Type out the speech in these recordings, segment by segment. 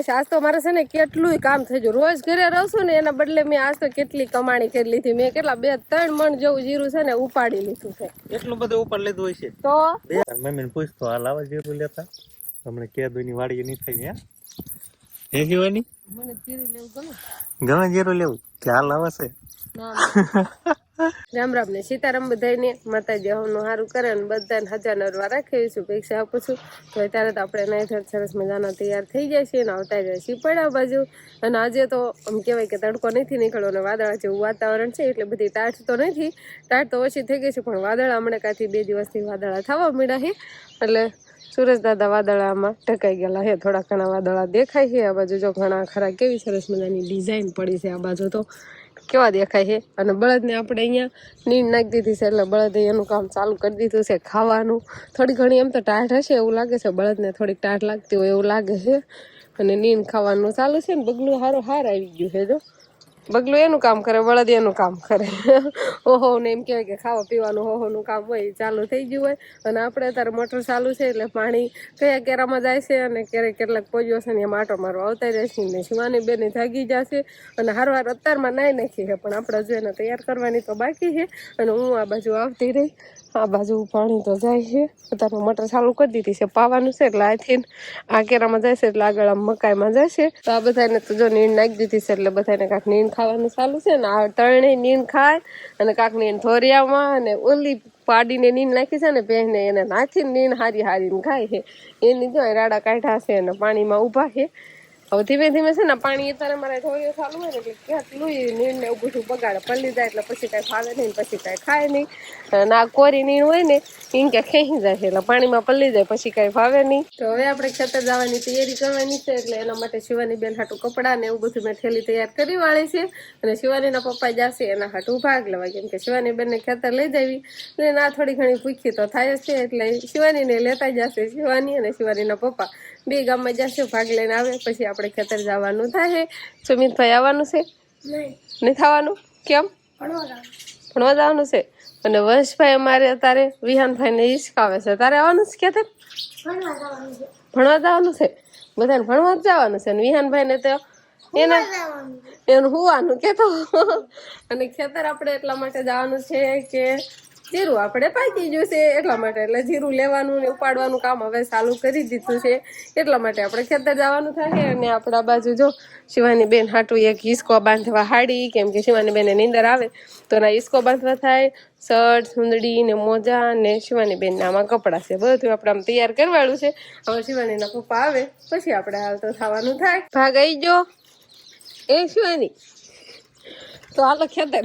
છે. આજ તો મારે છે ને કેટલું કામ થઈ ગયું. રોજ ઘરે રહું છું ને એના બદલે મેં આજ તો કેટલી કમાણી કરી લીધી. મેં કેટલા 2-3 મણ જેવું જીરું છે ને ઉપાડી લીધું છે. એટલું બધું ઉપર લીધું હોય છે તો મમ્મીને પૂછતો હાલ આવે જીરું લેતા તમને કેદુની વાડી નહીં થઈ હે જીવાની મને જીરું લેવું ગમે જીરું લેવું કે હાલ આવે છે રામ રામ ને સીતારામ બધાને માતાજી નું સારું કરે ને બધાને હજાર નરવા રાખે શુભેચ્છા આપું છું. તો અત્યારે તો આપણે નહીં સરસ મજાના તૈયાર થઈ જાય છે ને આવતા જાય છે પડ્યા બાજુ. અને આજે તો આમ કહેવાય કે તડકો નથી નીકળ્યો અને વાદળા જેવું વાતાવરણ છે એટલે બધી ટાઢ તો નથી. ટાઢ તો ઓછી થઈ ગઈ છે પણ વાદળા હમણાં કાંથી 2 દિવસથી વાદળા થવા મળ્યા છે. એટલે સુરેશ દાદા વાદળામાં ઢકાઈ ગયેલા છે. થોડા ઘણા વાદળા દેખાય છે. આ બાજુ જો ઘણા ખરા કેવી સરસ મજાની ડિઝાઇન પડી છે. આ બાજુ તો કેવા દેખાય છે. અને બળદને આપણે અહીંયા નીંદ નાખી દીધી છે એટલે બળદે એનું કામ ચાલુ કરી દીધું છે ખાવાનું. થોડી ઘણી એમ તો ટાઢ હશે એવું લાગે છે. બળદને થોડીક ટાઢ લાગતી હોય એવું લાગે છે. અને નીંદ ખાવાનું ચાલુ છે ને બગલું હાર આવી ગયું છે. જો બગલું એનું કામ કરે બળદ એનું કામ કરે. ઓહો ને એમ કહેવાય કે ખાવા પીવાનું ઓહોનું કામ હોય ચાલુ થઈ ગયું હોય. અને આપણે અત્યારે મોટર ચાલુ છે એટલે પાણી કયા કેરામાં જાય છે અને ક્યારેક કેટલાક પોજ્યો છે ને એમ આટો મારવા આવતા રહેશે ને શિવાની બેને જાગી જશે અને હારવાર અત્યારમાં નાઈ નાખી છે પણ આપણે જો એને તૈયાર કરવાની તો બાકી છે. અને હું આ બાજુ આવતી રહી. આ બાજુ પાણી તો જાય છે. અત્યારે મોટર ચાલુ કરી દીધી છે પાવાનું છે એટલે આથી આ કેરામાં જાય છે એટલે આગળ આમ મકાઈમાં જાય છે. તો આ બધાને તો જો નીંદ નાખી દીધી છે એટલે બધાને કાંક નીંદ ખાવાનું ચાલુ છે ને આ ત્રણે નીંદ ખાય અને કાંક નીંદ ધોરિયામાં અને ઓલી પાડીને નીંદ નાખી છે ને પહેને એને નાખીને નીંદ હારીને ખાય છે. એની જો રાડા કાઢ્યા છે અને પાણીમાં ઊભા છે. હવે ધીમે ધીમે છે ને પાણી અત્યારે મારે ઢોળીઓ ચાલુ હોય ને એટલે કેટલું નીણ ને એવું બધું બગાડે પલ્લી જાય એટલે પછી કાંઈ ફાવે નહીં પછી કાંઈ ખાય નહીં. અને આ કોરી નીણ હોય ને એને ક્યાં ખેંચી જાય છે એટલે પાણીમાં પલ્લી જાય પછી કાંઈ ફાવે નહીં. તો હવે આપણે ખેતર જવાની તૈયારી કરવાની છે એટલે એના માટે શિવાની બેન હાટું કપડાં ને એવું બધું મેં થેલી તૈયાર કરી વાળી છે. અને શિવાનીના પપ્પા જશે એના હાટું ભાગ લેવા કેમ કે શિવાની બેનને ખેતર લઈ જવી એટલે ના થોડી ઘણી ભૂખી તો થાય જ છે એટલે શિવાનીને લેતા જશે. શિવાની અને શિવાનીના પપ્પા 2 ગામમાં જશે ભાગ લઈને આવે પછી આપણે ખેતર જવાનું થાય. સુમિતભાઈ આવવાનું છે નહીં થવાનું કેમ ભણવા જવાનું છે. અને વંશભાઈ અમારે અત્યારે વિહાનભાઈ ને હિસકાવે છે. તારે આવવાનું છે ખેતર ભણવા જવાનું છે. બધાને ભણવા જ જવાનું છે. અને વિહાનભાઈ ને તો એનું હુવાનું કેતો. અને ખેતર આપણે એટલા માટે જવાનું છે કે જીરું આપણે પાકી ગયું છે એટલા માટે એટલે જીરું લેવાનું ને ઉપાડવાનું કામ હવે ચાલુ કરી દીધું છે એટલા માટે આપણે ખેતર જવાનું થાય. અને આપણા બાજુ જો શિવાની બેન હાટું એક હિસકો બાંધવા હાડી કેમ કે શિવાની બેને નીંદર આવે તો એના હિસકો બાંધવા થાય. શર્ટ સુંદડી ને મોજા ને શિવાની બેન આમાં કપડાં છે બધું આપણે આમ તૈયાર કરવાળું છે. હવે શિવાનીના પપ્પા આવે પછી આપણે હાલ તો થવાનું થાય. ભાગ આવી ગયો એ શિવાની તો હાલો ખેતર.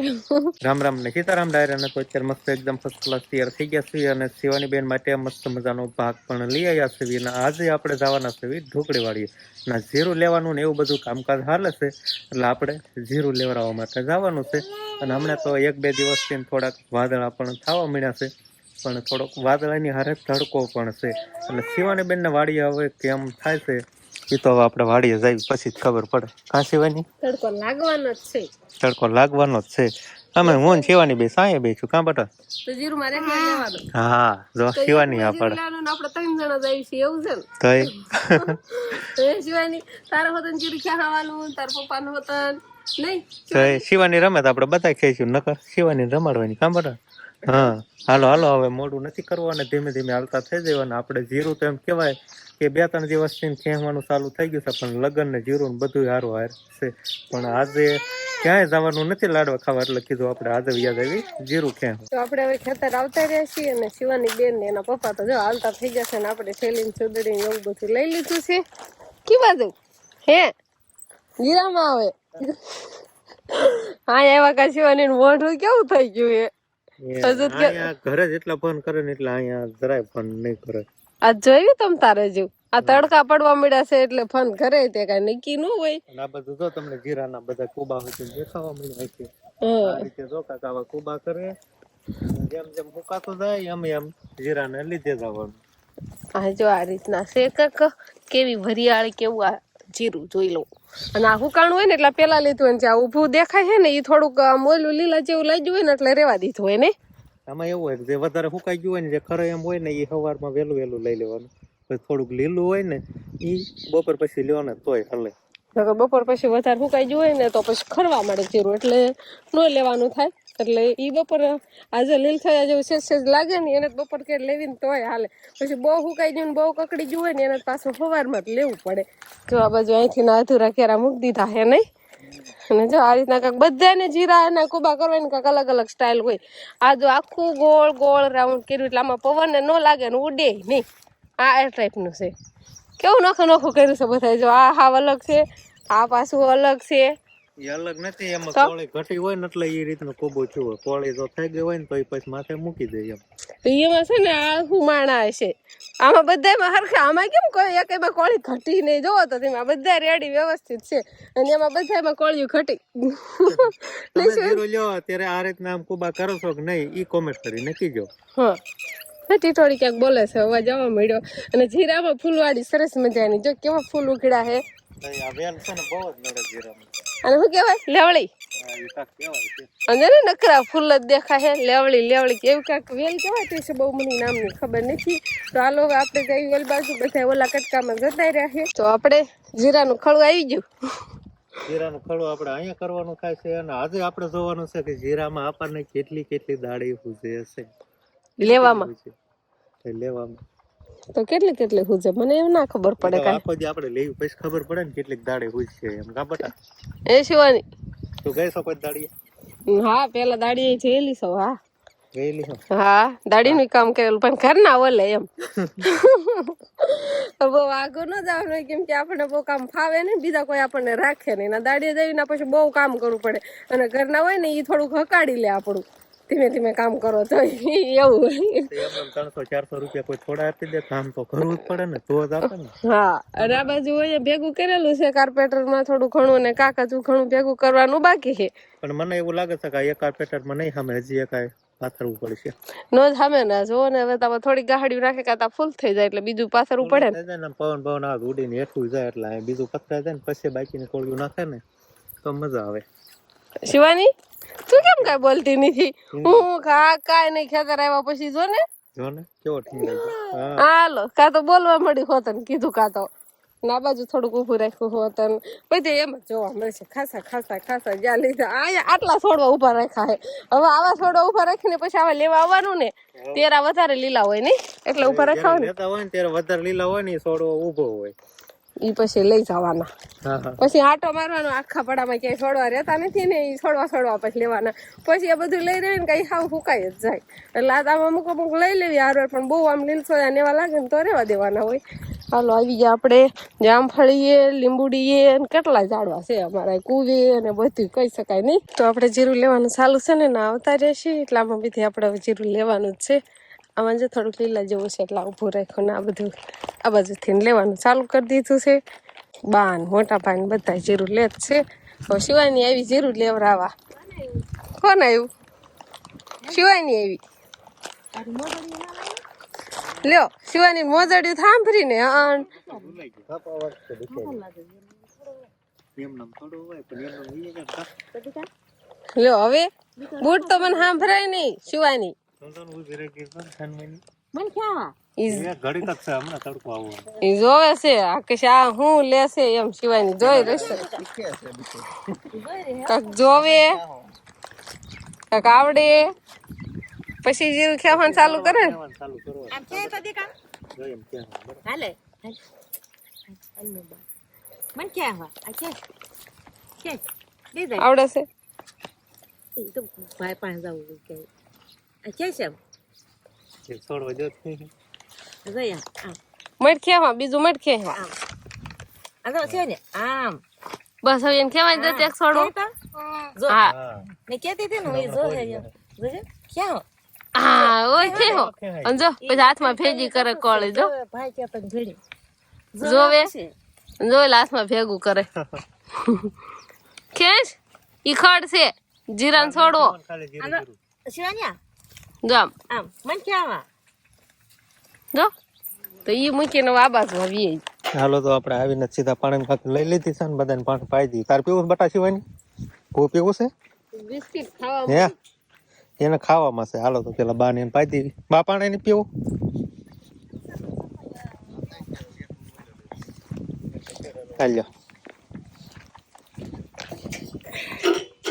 રામ રામ ને સીતારામ ડાયરા તો અત્યારે મસ્ત એકદમ ફર્સ્ટ ક્લાસ તૈયાર થઈ ગયા છે. અને શિવાની બેન માટે મસ્ત મજાનો ભાગ પણ લઈ આવ્યા છે. અને આજે આપણે જવાના છે ઢોકળી વાળી ના જીરું લેવાનું ને એવું બધું કામકાજ હાલે છે એટલે આપણે જીરું લેવડાવવા માટે જવાનું છે. અને હમણાં તો 1-2 દિવસથી થોડાક વાદળા પણ થવા મળ્યા છે પણ થોડોક વાદળાની હારે તડકો પણ છે. એટલે શિવાની બેનને વાડીએ હવે કેમ થાય છે એ તો હવે આપણે વાડીએ જઈ પછી જ ખબર પડે. કાં શિવાની તડકો લાગવાનો જ છે. તડકો લાગવાનો જ છે. અમે હું શિવાની બે સાંયે બે છું કાં બટા તો જીરું મારે લેવાનું. હા જો શિવાની આ પડે આપણે 3 જણા જઈએ છીએ એવું છે ને તો એ શિવાની તારે હોતન જીરું ખાવાનું તાર પપ્પાનું હોતન નહીં તો શિવાની રમે તો આપણે બધા ખાઈશું નકર શિવાની રમાડવાની કાં બટા. હા હાલો હવે મોડું નથી કરવું અને ધીમે ધીમે હાલતા થઈ જવાનું. આપણે જીરું તો એમ કહેવાય કે 2-3 દિવસથી ખેવાનું ચાલુ થઈ ગયું છે પણ લગ્ન ને જીરું ને બધું હારું હાર છે. પણ આજે ક્યાંય જવાનું નથી લાડવા ખાવા એટલે કીધું આપણે આજે યાદ આવી જીરું ક્યાં. તો આપણે હવે ખેતર આવતા રહ્યા છીએ અને શિવાની બેન ને એના પપ્પા તો જો હાલતા થઈ જશે ને આપણે થેલીને સુદડી ને એવું બધું લઈ લીધું છે. કી બાજુ હે જીરામાં આવે હા એવા કા શિવાની મોઢું કેવું થઈ ગયું એ ઘરે જેટલા ફોન કરે ને એટલે અહીંયા જરાય ફોન નહીં કરે. આ જોયું તમ તારે જો આ તડકા પડવા મળ્યા છે એટલે ફોન કરે તે કઈ નક્કી ન હોય. આ બધું જો તમને જીરાના બધા કુબા હોય દેખાવા મળ્યા છે. આ રીતે જો કાકા કુબા કરે જેમ જેમ ફૂકાતો જાય એમ જીરાને લીધે જવાનું. આ જો આ રીતના છે કાક કેવી ભરિયાળી કેવું આ જીરું જોઈ લો. અને આ હુકાણું હોય ને એટલે પેલા લીધું હોય ને જ્યાં ઊભું દેખાય છે ને એ થોડુંક મોલું લીલા જેવું લાગ્યું હોય ને એટલે રેવા દીધું હોય ને. આમાં એવું હોય જે વધારે ફૂકાઈ ગયું હોય ને જે ખરે એમ હોય ને એ સવારમાં વહેલું લઈ લેવાનું પછી થોડુંક લીલું હોય ને ઈ બપોર પછી લ્યો ને તોય હલે. નકર બપોર પછી વધારે સુકાઈ ગયું હોય ને તો પછી ખરવા મળે જીરું, એટલે ન લેવાનું થાય. એટલે ઈ બપોર આજે લીલ થયા જેવું સેજ લાગે ને એને બપોર કે લેવીને તોય હાલે. પછી બહુ સુકાઈ ગયું ને બહુ કકડી ગયું હોય ને એને પાછું સવારમાં જ લેવું પડે. જો આ બાજુ અહીંથી ના અધૂરા કેરા મૂકી દીધા હે નહીં. અને જો આ રીતના કાંક બધાને જીરા એના કુબા કરવાની કાંક અલગ અલગ સ્ટાઇલ હોય. આ જો આખું ગોળ ગોળ રાઉન્ડ કર્યું એટલે આમાં પવન ન લાગે ને ઉડે નહીં. આ એ ટાઈપનું છે. કેવું નોખું નોખું કર્યું છે બધા. જો આ હાવ અલગ છે, આ પાછું અલગ છે. એ અલગ નથી, એમાં કોળી ઘટી હોય ને એટલે એ રીતનો કોબો થયો. કોળી તો થઈ ગઈ હોય ને તો એ પછી માથે મૂકી દે એમ. તો એમાં છે ને આ શું માણા હશે. આમાં બધામાં હરખા, આમાં કેમ કોઈ એકેમાં કોળી ઘટી નહીં. જોવો તો તેમાં બધા રેડી વ્યવસ્થિત છે અને એમાં બધામાં કોળિયું ઘટી. તમે જીરું લ્યો ત્યારે આ રીતના આમ કુબા કરો છો કે નહીં ઈ કોમેન્ટ કરીને કીજો. હા, ટીટોળી ક્યાંક બોલે છે, અવાજ આવવા મળ્યો. અને જીરામાં ફૂલવાડી સરસ મજાની, જો કેવા ફૂલ ઉઘડ્યા છે. આ વેલ છે ને બહુ જ નડે જીરામાં. અને શું કહેવાય, લેવળી. અને ને નકરા ફૂલ જ દેખાય છે, લેવળી લેવળી એવું કાંઈક વેલ કહેવાય છે. બહુ મને નામની ખબર નથી. તો હાલો હવે આપણે જઈ વેલ બાજુ, બધા ઓલા કટકામાં જતા રહ્યા છે. તો આપણે જીરાનું ખળું આવી ગયું. જીરાનું ખળું આપણે અહીંયા કરવાનું થાય છે. અને આજે આપણે જોવાનું છે કે જીરામાં આપણને કેટલી કેટલી દાડી હુજે હશે લેવામાં. તો કેટલી કેટલી હુજે મને એવું ના ખબર પડે. આખો દી આપણે લેવી પછી ખબર પડે ને કેટલીક દાડી હુજશે એમ. કા બટા એ શિવાની તું ગઈ છો કોઈ દાડી? હા, પેલા દાડી જઈલી છો. હા ગયેલી છો? હા, દાડીનું કામ કરેલું પણ ઘરના ઓલે એમ. બહુ આગળ ન જવાનું કેમ કે આપણને બહુ કામ ફાવે ને, બીજા કોઈ આપણને રાખે નહીં. ના દાડીએ જઈને પછી બહુ કામ કરવું પડે. અને ઘરના હોય ને એ થોડુંક હકાડી લે આપણું, ધીમે ધીમે કામ કરો તો એવું. 300-400 રૂપિયા કોઈ થોડા આપી દે, કામ તો કરવું જ પડે ને, તો જ આપે ને. હા, અને આ બાજુ અહીંયા ભેગું કરેલું છે કાર્પેટરમાં થોડું ઘણું, ને કાકાચું ઘણું ભેગું કરવાનું બાકી છે. પણ મને એવું લાગે છે કે એક કાર્પેટરમાં નહીં સામે હજી એકાય પાથરવું પડશે. નો જ સામે ના જો ને, હવે તમે થોડી ગાહડી નાખે કાતા ફૂલ થઈ જાય એટલે બીજું પાથરવું પડે ને. પવન પવન આવે ઉડીને હેઠું જાય એટલે બીજું પથરાય જાય ને પછી બાકીને કોળિયું નાખે ને તો મજા આવે. શિવાની તું કેમ કઈ બોલતી નથી? હું કાઈ નહીં, ખેતર આવ્યા પછી જો ને કેવો ઠીક. હાલો કા તો બોલવા મળી હોત ને કીધું, કા તો ના બાજુ થોડુંક ઊભું રાખ્યું હોત. બધે એમ જ જોવા મળશે. ખાસા જ્યાં લીધા આટલા છોડવા ઉભા રાખ્યા છે. હવે આવા છોડવા ઉભા રાખીને પછી આવા લેવા આવવાનું ને, તેરા વધારે લીલા હોય નહીં એટલે ઉભા રાખ્યા હોય ને ત્યારે વધારે લીલા હોય ને છોડવો ઉભો હોય ઈ પછી લઈ જવાના. પછી આટો મારવાનો, આખા પડામાં ક્યાંય છોડવા રહેતા નથી ને, એ છોડવા પછી લેવાના. પછી આ બધું લઈ રહ્યું ને કઈ હાવ ફૂકાઈ જ જાય. એટલે આમાં અમુક લઈ લેવી હારવાર, પણ બહુ આમ લીલસોયા ને એવા લાગે ને તો રહેવા દેવાના હોય. હાલો આવી ગયા આપણે જામફળીએ, લીંબુડીએ, કેટલા ઝાડવા છે અમારા, કુવે અને બધું કહી શકાય નહીં. તો આપણે જીરું લેવાનું ચાલુ છે ને ના આવતા રહેશે એટલે આમાં બીજી આપણે જીરું લેવાનું જ છે. આમાં જો થોડુંક લીલા જેવું છે એટલે ઊભું રાખ્યું ને આ બધું આ બાજુથી લેવાનું ચાલુ કરી દીધું છે. બાન મોટા ભાઈ બધા જીરું લે જ છે. હવે શિવાની આવી જીરું લેવરાવા. કોણ આવ્યું? શિવાની આવી. લ્યો શિવાની મોજડી સાંભળી ને લ્યો. હવે બૂટ તો મને સાંભળાય નહીં શિવાની. જોવે છે આકેશ આ હું લેશે એમ. શિવાની જોઈ રહેશે, કાક જોવે કાક આવડે પછી જીરું ખેવાનું ચાલુ કરે. આવડે છે મટખેવા, બીજું મટખેવા બસ. હવે એને ખેવાય દે એક છોડવું. હા હા ઓય ખેવો જો પછી હાથમાં ભેગી કરે કોળી. જો જોવે જોઈ હાથમાં ભેગું કરે. ખેંચ ઈ ખડ છે જીરાન છોડવો. જો તો ઈ મૂકીને આ બાજુ આવી. હાલો તો આપણે આવીને સીધા પાણી કાંક લઈ લીધી છે ને બધાને પાણી પાઈ દીધી. તાર પીવું બટા શિવાની? બહુ પીવું છે બિસ્કિટ ખાવા એને ખાવામાં છે. હાલો તો પેલા બા ને પાઈ દીધી. બા પાણી નહીં પીવું? ચાલ્યો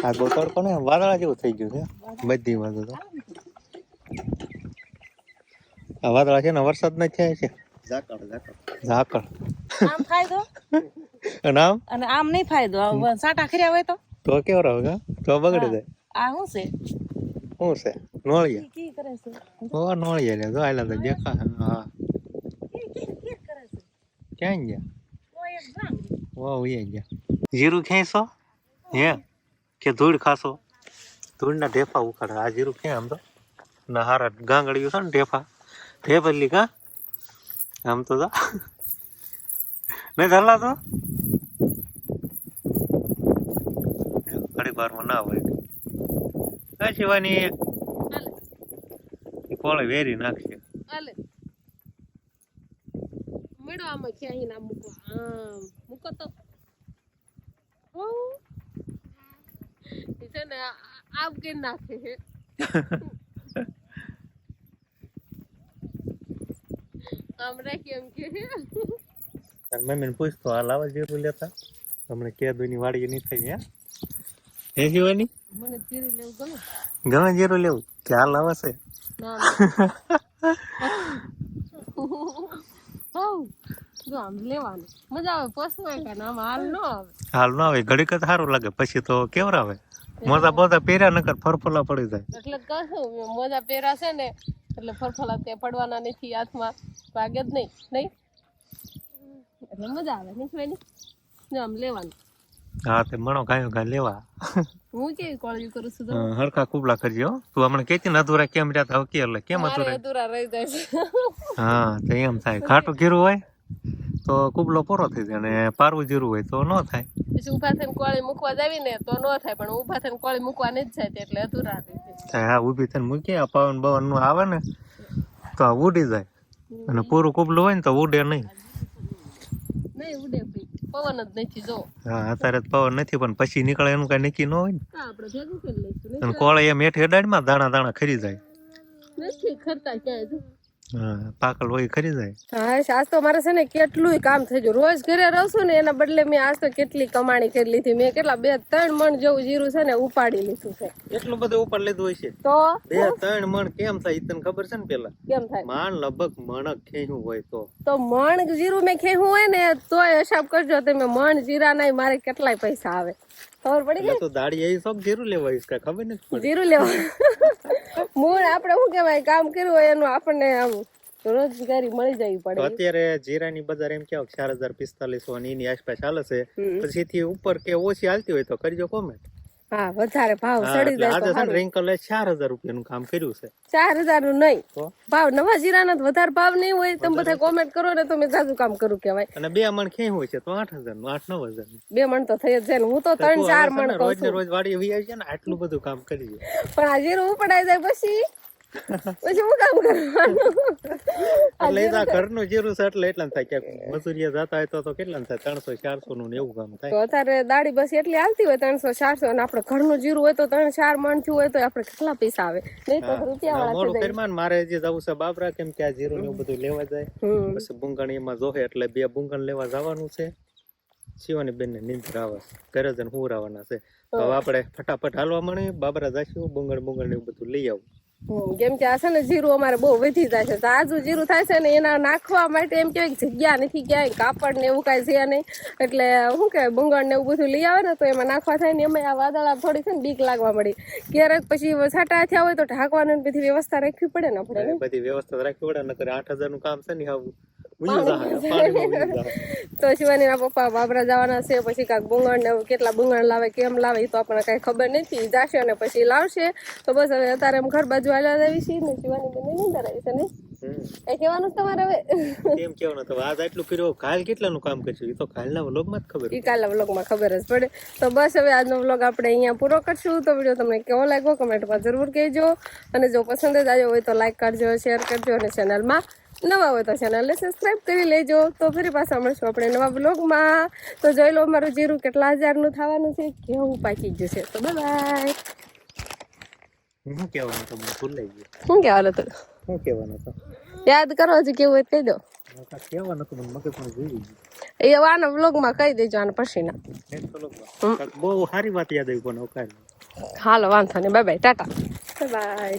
આ બહુ તડકો ને વાદળા જેવું થઈ ગયું છે બધી બાજુ તો આ વાદળા છે ને વરસાદ ન થાય છે ઝાકળ આમ ફાયદો અને આમ અને આમ નહીં ફાયદો સાટા ખર્યા હોય તો કેવો રહે તો બગડી જાય આ શું છે શું છે નોળિયા કી કરે છે ઓ નોળિયા લે જો આયલા તો દેખા હા કી કરે છે ક્યાં ગયા કોઈ એક જામ વાહ ઉઈ ગયા જીરું ખેંચો હે કે ધૂળ ખાશો ધૂળના ઢેફા ઉખાડે આ જીરું ક્યાં આમ તો ના હારા ગાંગડિયું છે ને ઢેફલી કા આમ તો જા નહીં ધરલા તો ઘડી વારમાં ના હોય આ શિવાની કોળે વેરી નાખશે હાલે મેળો આમાં ક્યાંય ના મૂકો આમ મૂકો તો એ છે ને આમ કે નાખે છે આમ રાખી એમ કે તાર મમ્મીને પૂછતો હાલ આવા જીરું લેતા હમણાં કેદુની વાડી નહીં થઈ હે શિવાની મને જીરું લેવું ગમે ગમે જીરું લેવું કે હાલ આવશે ના જો આમ લેવાનું મજા આવે પોસવાય કે આમ હાલ ન આવે હાલ ન આવે ઘડીક જ સારું લાગે પછી તો કેવરાવે મોજા બોધા પહેર્યા નકર ફરફલા પડી જાય એટલે કહું મોજા પહેરા છે ને એટલે ફરફલા તે પડવાના નથી હાથમાં વાગે જ નહીં એટલે મજા આવે નીકળવાની જો આમ લેવાનું હા તે મણો ગાયો ગા લેવા હું કેવી કોળિયું કરું છું તો હરખા કુબલા કરજો તું હમણાં કેતી ને અધૂરા કેમ રહ્યા હતા કે એટલે કેમ મારે અધૂરા અધૂરા રહી જાય છે હા તો એમ થાય ઘાટું જીરું હોય તો કુબલો પૂરો થઈ જાય અને પારવું જીરું હોય તો ન થાય પછી ઉભા થઈને કોળી મૂકવા જાવી ને તો ન થાય પણ ઉભા થઈને કોળી મૂકવા નહીં જ થાય એટલે અધૂરા રહી જાય હા ઊભી થઈને મૂકીએ આ પવન બવન નું આવે ને તો આ ઉડી જાય અને પૂરું કુબલું હોય ને તો ઉડે નહીં નહીં ઉડે ભાઈ પવન જ નથી જો હા અત્યારે તો પવન નથી પણ પછી નીકળે એનું કઈ નક્કી ન હોય ને આપણે ભેગું કરી લઈશું અને કોળે એમ હેઠ હેડાડમાં દાણા દાણા ખરી જાય નથી ખરતા ક્યાંય જો હા પાકલ હોય ખરી જાય હા આજ તો મારે છે ને કેટલું કામ થઈ ગયું રોજ ઘરે રહું છું ને એના બદલે મેં આજ તો કેટલી કમાણી કરી લીધી મેં કેટલા 2-3 મણ જેવું જીરું છે ને ઉપાડી લીધું છે એટલું બધું ઉપર લીધું હોય છે તો 2-3 મણ કેમ થાય તને ખબર છે ને પેલા કેમ થાય માન લગભગ મણક ખેયું હોય તો મણ જીરું મેં ખેવું હોય ને તોય હિસાબ કરજો તમે મણ જીરા ના મારે કેટલાય પૈસા આવે ખબર પડી ગઈ તો દાડી આવી સબ જીરું લેવા આવીશ કઈ ખબર નથી જીરું લેવા મૂળ આપણે શું કહેવાય કામ કર્યું હોય એનું આપણને આમ રોજગારી મળી જવી પડે અત્યારે જીરાની બજાર એમ કેવો 4045 અને એની આસપાસ ચાલે છે પછી થી ઉપર કે ઓછી હાલતી હોય તો કરજો કોમેન્ટ હા વધારે ભાવ ચડી જાય આજે છે રિંકલે 4000 રૂપિયાનું કામ કર્યું છે 4000 નું નહીં તો ભાવ નવા જીરાના વધારે ભાવ નહીં હોય તમે બધા કોમેન્ટ કરો ને તો મેં જાજુ કામ કરું કહેવાય અને 2 મણ ખેં હોય છે તો 8000 નું 8-9000 નું 2 મણ તો થઈ જ જાય ને હું તો 3-4 મણ કહું રોજ ને છું રોજ વાડી વી આવી છે ને આટલું બધું કામ કરી પણ આ જીરું ઉપડાઈ જાય પછી હું કામ કરવાનું એટલે એ ઘરનું જીરું છે એટલે એટલા થાય કે મજૂરીએ જતા હોય તો કેટલા થાય 300-400 નું એવું કામ થાય તો અત્યારે દાડી બસ એટલી હાલતી હોય 300-400 અને આપણે ઘરનું જીરું હોય તો 3-4 મણ થયું હોય તો આપણે કેટલા પૈસા આવે નહીં તો રૂપિયા વાળા મોડું ફેરમાન મારે જે જવું છે બાબરા કેમ કે આ જીરું ને એવું બધું લેવા જાય પછી બુંગણ એમાં જોહે એટલે 2 બુંગણ લેવા જવાનું છે શિવાની બેન ને નીંદર આવે ઘરે જઈને હુરાવાના છે તો આપણે ફટાફટ હાલવા મળી બાબરા જઈશું બુંગણ ને એવું બધું લઈ આવું કેમ કે આ છે ને જીરું અમારે બહુ વધી જાય છે તાજુ જીરું થાય છે ને એના નાખવા માટે એમ કેવાય જગ્યા નથી ક્યાંય કાપડ ને એવું કાંઈ છે નહીં એટલે શું કહેવાય બુંગણ ને એવું બધું લઈ આવે ને તો એમાં નાખવા થાય ને એમાં આ વાદળા થોડી છે ને બીક લાગવા મળી ક્યારેક પછી છાંટા થયા હોય તો ઢાંકવાનું બધી વ્યવસ્થા રાખવી પડે ને આપણે બધી વ્યવસ્થા રાખવી પડે નકર 8000 નું કામ છે ને આવું તો શિવાની ના પપ્પા બાબરા જવાના છે પછી કાંક બુંગણ ને કેટલા બુંગણ લાવે કેમ લાવે એ તો આપણને કઈ ખબર નથી જાશે અને પછી લાવશે તો બસ હવે અત્યારે એમ ઘર બાજુ હાલ્યા આવી છીએ ને શિવાની બેન નીંદર આવી છે ને એ કહેવાનું તમારે હવે કેમ કેવાનું તો આજ આટલું કર્યો કાલ કેટલાનું કામ કરશું એ તો કાલના વ્લોગમાં જ ખબર એ કાલના વ્લોગમાં ખબર જ પડે તો બસ હવે આજનો વ્લોગ આપણે અહીંયા પૂરો કરશું તો વિડીયો તમને કેવો લાગ્યો કમેન્ટમાં જરૂર કહેજો અને જો પસંદ જ આવ્યો હોય તો લાઈક કરજો શેર કરજો અને ચેનલમાં નવા હોય તો ચેનલને સબસ્ક્રાઈબ કરી લેજો તો ફરી પાછા મળશું આપણે નવા બ્લોગમાં તો જોઈ લો મારું જીરું કેટલા હજારનું થવાનું છે કેવું પાકી ગયું છે તો બાય શું કહેવાનું તો મને ભૂલાઈ ગયું શું કહેવાનું હતું શું કહેવાનું તો યાદ કરો હજી કેવું હોય કહી દો કહેવાનું હતું મને મગજમાં જોઈ ગયું. એ આના વ્લોગમાં કહી દેજો આને પછી ના. Next vlog માં. બહુ સારી વાત યાદ આવી પણ અવકાશ હાલો વાંધો નહીં, બાય બાય, ટાટા બાય.